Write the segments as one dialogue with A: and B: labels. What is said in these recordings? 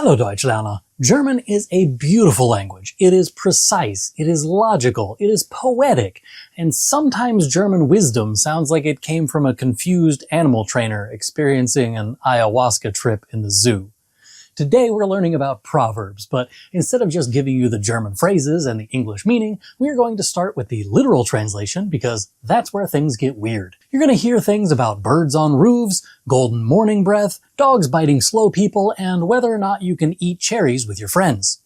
A: Hallo Deutschlerner! German is a beautiful language. It is precise, it is logical, it is poetic, and sometimes German wisdom sounds like it came from a confused animal trainer experiencing an ayahuasca trip in the zoo. Today we're learning about Proverbs, but instead of just giving you the German phrases and the English meaning, we are going to start with the literal translation because that's where things get weird. You're going to hear things about birds on roofs, golden morning breath, dogs biting slow people, and whether or not you can eat cherries with your friends.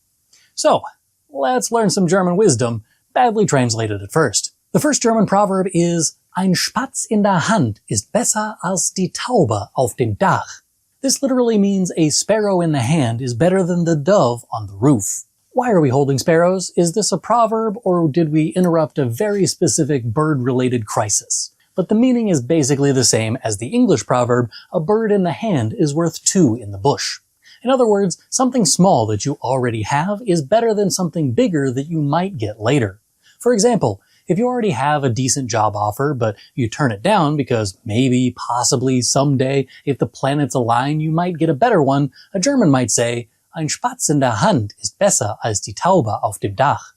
A: So, let's learn some German wisdom, badly translated at first. The first German proverb is Ein Spatz in der Hand ist besser als die Taube auf dem Dach. This literally means a sparrow in the hand is better than the dove on the roof. Why are we holding sparrows? Is this a proverb, or did we interrupt a very specific bird-related crisis? But the meaning is basically the same as the English proverb, a bird in the hand is worth two in the bush. In other words, something small that you already have is better than something bigger that you might get later. For example, if you already have a decent job offer, but you turn it down because maybe, possibly, someday, if the planets align, you might get a better one, a German might say, Ein Spatz in der Hand ist besser als die Taube auf dem Dach.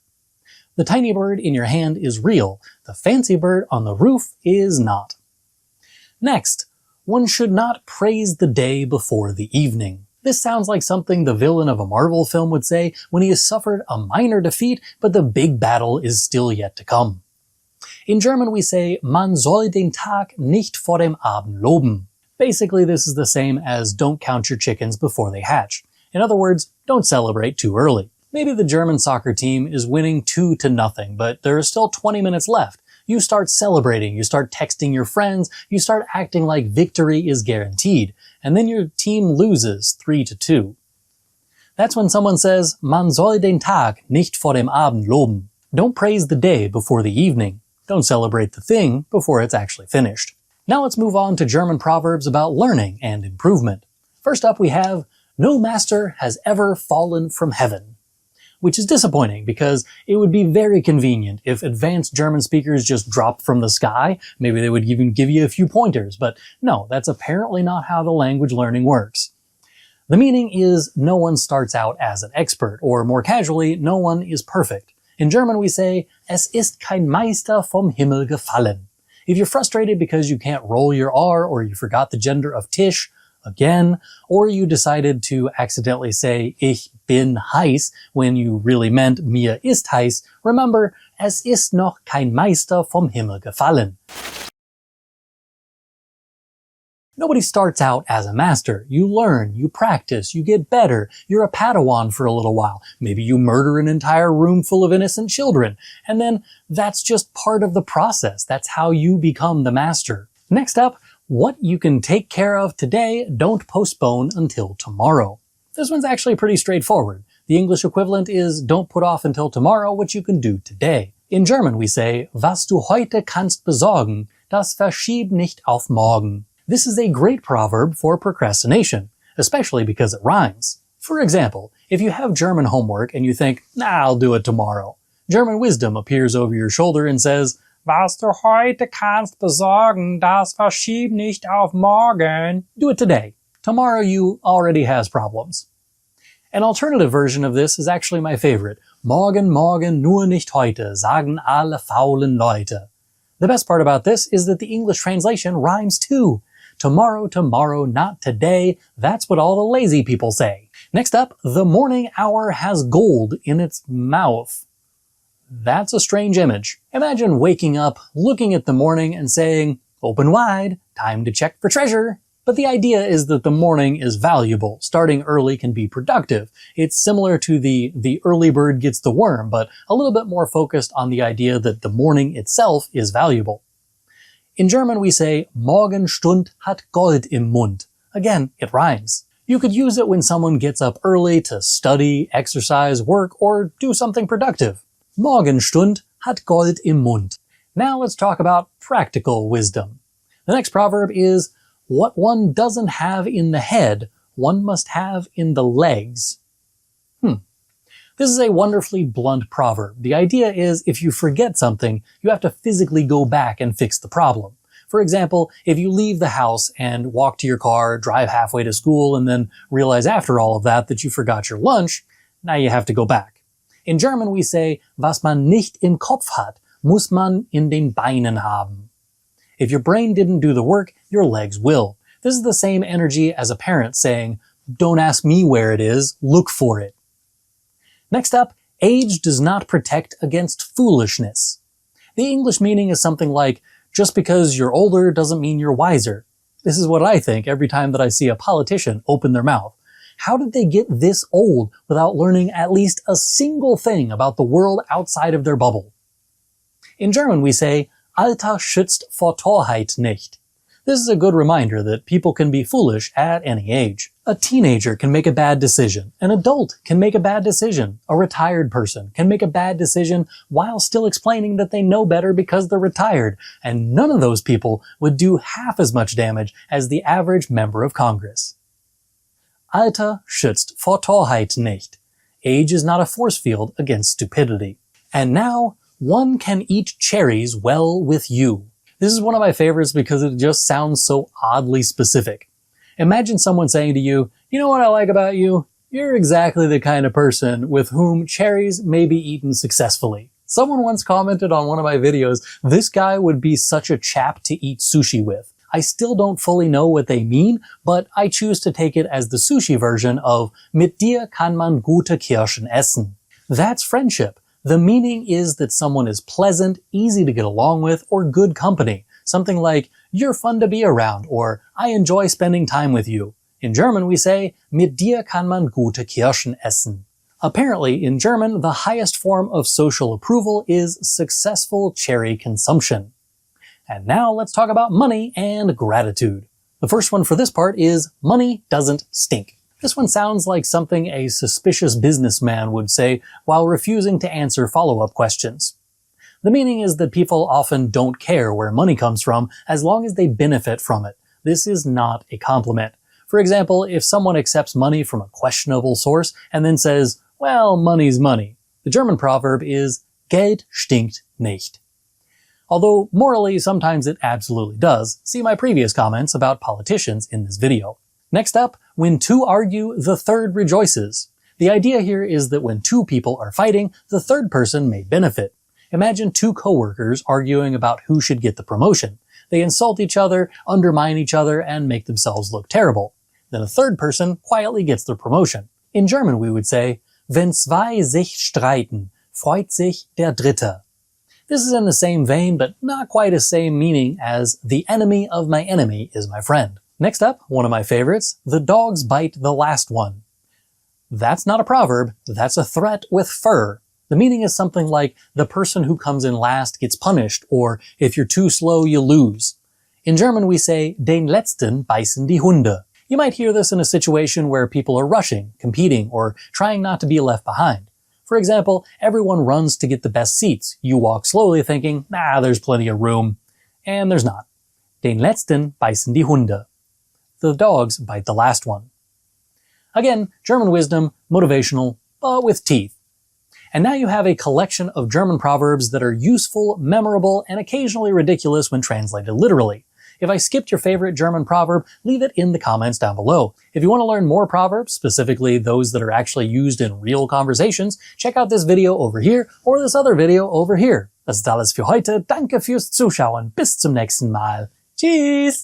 A: The tiny bird in your hand is real, the fancy bird on the roof is not. Next, one should not praise the day before the evening. This sounds like something the villain of a Marvel film would say when he has suffered a minor defeat, but the big battle is still yet to come. In German we say, man soll den Tag nicht vor dem Abend loben. Basically this is the same as don't count your chickens before they hatch. In other words, don't celebrate too early. Maybe the German soccer team is winning 2-0, but there are still 20 minutes left. You start celebrating, you start texting your friends, you start acting like victory is guaranteed, and then your team loses 3-2. That's when someone says, man soll den Tag nicht vor dem Abend loben. Don't praise the day before the evening. Don't celebrate the thing before it's actually finished. Now let's move on to German proverbs about learning and improvement. First up we have, no master has ever fallen from heaven. Which is disappointing because it would be very convenient if advanced German speakers just dropped from the sky. Maybe they would even give you a few pointers, but no, that's apparently not how the language learning works. The meaning is no one starts out as an expert, or more casually, no one is perfect. In German we say, es ist kein Meister vom Himmel gefallen. If you're frustrated because you can't roll your R or you forgot the gender of Tisch, again, or you decided to accidentally say ich bin heiß when you really meant mir ist heiß, remember, es ist noch kein Meister vom Himmel gefallen. Nobody starts out as a master. You learn, you practice, you get better, you're a Padawan for a little while. Maybe you murder an entire room full of innocent children. And then that's just part of the process. That's how you become the master. Next up, what you can take care of today, don't postpone until tomorrow. This one's actually pretty straightforward. The English equivalent is don't put off until tomorrow what you can do today. In German we say, was du heute kannst besorgen, das verschieb nicht auf morgen. This is a great proverb for procrastination, especially because it rhymes. For example, if you have German homework and you think, nah, I'll do it tomorrow, German wisdom appears over your shoulder and says, was du heute kannst besorgen, das verschieb nicht auf morgen. Do it today. Tomorrow you already has problems. An alternative version of this is actually my favorite. Morgen, morgen, nur nicht heute, sagen alle faulen Leute. The best part about this is that the English translation rhymes too. Tomorrow, tomorrow, not today. That's what all the lazy people say. Next up, the morning hour has gold in its mouth. That's a strange image. Imagine waking up, looking at the morning and saying, open wide, time to check for treasure. But the idea is that the morning is valuable. Starting early can be productive. It's similar to the early bird gets the worm, but a little bit more focused on the idea that the morning itself is valuable. In German we say, Morgenstund hat Gold im Mund. Again, it rhymes. You could use it when someone gets up early to study, exercise, work, or do something productive. Morgenstund hat Gold im Mund. Now let's talk about practical wisdom. The next proverb is, what one doesn't have in the head, one must have in the legs. This is a wonderfully blunt proverb. The idea is if you forget something, you have to physically go back and fix the problem. For example, if you leave the house and walk to your car, drive halfway to school, and then realize after all of that you forgot your lunch, now you have to go back. In German we say, was man nicht im Kopf hat, muss man in den Beinen haben. If your brain didn't do the work, your legs will. This is the same energy as a parent saying, don't ask me where it is, look for it. Next up, age does not protect against foolishness. The English meaning is something like, just because you're older doesn't mean you're wiser. This is what I think every time that I see a politician open their mouth. How did they get this old without learning at least a single thing about the world outside of their bubble? In German we say, Alter schützt vor Torheit nicht. This is a good reminder that people can be foolish at any age. A teenager can make a bad decision. An adult can make a bad decision. A retired person can make a bad decision while still explaining that they know better because they're retired. And none of those people would do half as much damage as the average member of Congress. Alter schützt vor Torheit nicht. Age is not a force field against stupidity. And now, one can eat cherries well with you. This is one of my favorites because it just sounds so oddly specific. Imagine someone saying to you, you know what I like about you? You're exactly the kind of person with whom cherries may be eaten successfully. Someone once commented on one of my videos, this guy would be such a chap to eat sushi with. I still don't fully know what they mean, but I choose to take it as the sushi version of Mit dir kann man gute Kirschen essen. That's friendship. The meaning is that someone is pleasant, easy to get along with, or good company. Something like, you're fun to be around, or I enjoy spending time with you. In German we say, Mit dir kann man gute Kirschen essen. Apparently, in German, the highest form of social approval is successful cherry consumption. And now let's talk about money and gratitude. The first one for this part is, money doesn't stink. This one sounds like something a suspicious businessman would say while refusing to answer follow-up questions. The meaning is that people often don't care where money comes from as long as they benefit from it. This is not a compliment. For example, if someone accepts money from a questionable source and then says, well, money's money, the German proverb is Geld stinkt nicht. Although morally sometimes it absolutely does. See my previous comments about politicians in this video. Next up, when two argue, the third rejoices. The idea here is that when two people are fighting, the third person may benefit. Imagine two coworkers arguing about who should get the promotion. They insult each other, undermine each other, and make themselves look terrible. Then a third person quietly gets the promotion. In German we would say, Wenn zwei sich streiten, freut sich der Dritte. This is in the same vein, but not quite the same meaning as the enemy of my enemy is my friend. Next up, one of my favorites, the dogs bite the last one. That's not a proverb, that's a threat with fur. The meaning is something like, the person who comes in last gets punished, or if you're too slow, you lose. In German we say, den letzten beißen die Hunde. You might hear this in a situation where people are rushing, competing, or trying not to be left behind. For example, everyone runs to get the best seats. You walk slowly thinking, there's plenty of room. And there's not. Den letzten beißen die Hunde. The dogs bite the last one. Again, German wisdom, motivational, but with teeth. And now you have a collection of German proverbs that are useful, memorable, and occasionally ridiculous when translated literally. If I skipped your favorite German proverb, leave it in the comments down below. If you want to learn more proverbs, specifically those that are actually used in real conversations, check out this video over here or this other video over here. Das ist alles für heute. Danke fürs Zuschauen. Bis zum nächsten Mal. Tschüss!